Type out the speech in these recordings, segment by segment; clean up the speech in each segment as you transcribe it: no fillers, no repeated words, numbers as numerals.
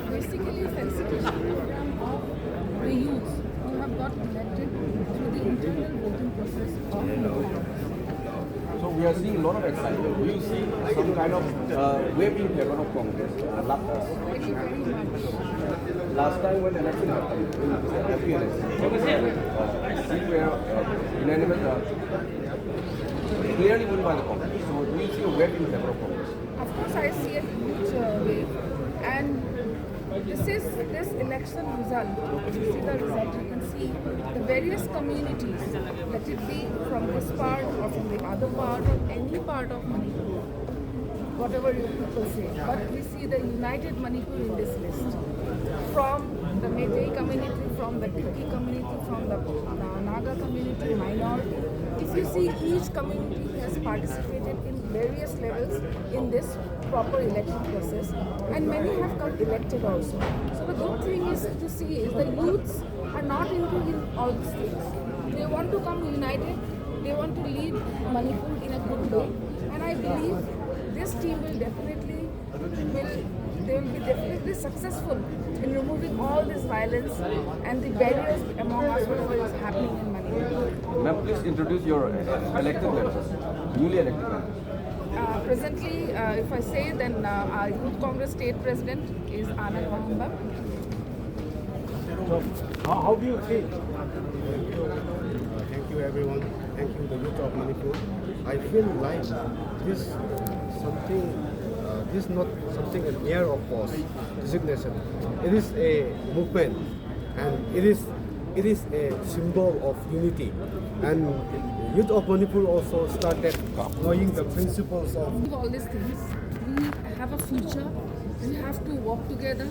Basically, felicitation program of the youth who have got elected through the internal voting process of the So we are seeing a lot of excitement. Do you see some kind of wave in favor of Congress? very, very much. Last time when election happened, in the FP election, we were unanimous, clearly won by the Congress. So do you see a wave in favor of Congress? Of course, I see a huge wave, and this election result. If you see the result, you can see the various communities, let it be from this part or from the other part or any part of Manipur, whatever you people say. But we see the united Manipur in this list. From the Meitei community, from the Kuki community, from the Naga community, minority. If you see, each community has participated in various levels in this proper election process, and many have got elected also. So the good thing is to see is the youths are not into all these things. They want to come united. They want to lead Manipur in a good way, and I believe this team will definitely be successful in removing all this violence and the barriers among us, whatever is happening in Manipur. Ma'am, please introduce your elected members, newly elected members. Presently, if I say, then our Youth Congress State President is Anand Mahamba. So, how do you feel? Thank you everyone. Thank you the youth of Manipur. I feel like this is not something an air of force designation. It is a movement, and it is a symbol of unity. And youth of Manipur also started knowing the principles of All these things, we have a future. We have to work together,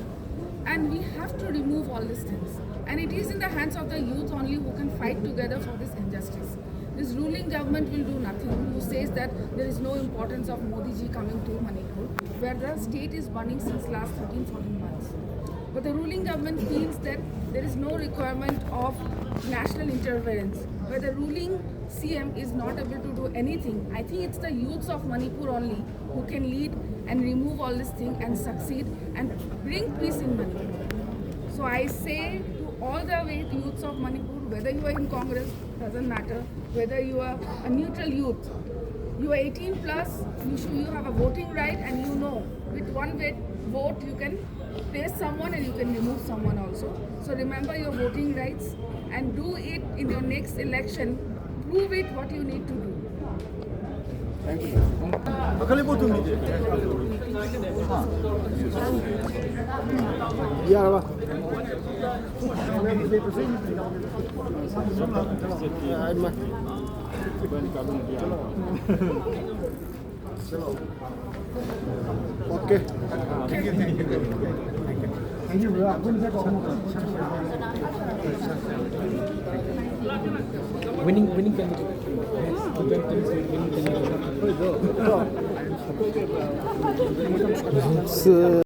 and we have to remove all these things. And it is in the hands of the youth only who can fight together for this injustice. This ruling government will do nothing, who says that there is no importance of Modi ji coming to Manipur, where the state is burning since last 13-14 months. But the ruling government feels that there is no requirement of national interference, where the ruling CM is not able to do anything. I think it's the youths of Manipur only who can lead and remove all this thing and succeed and bring peace in Manipur. So I say to all the youths of Manipur, whether you are in Congress, doesn't matter, whether you are a neutral youth, you are 18 plus, you have a voting right, and you know with one vote you can place someone and you can remove someone also. So remember your voting rights and do it in your next election. Prove it what you need to do. Thank you. Okay. Thank you, bro. Winning candidate. Winning candidate.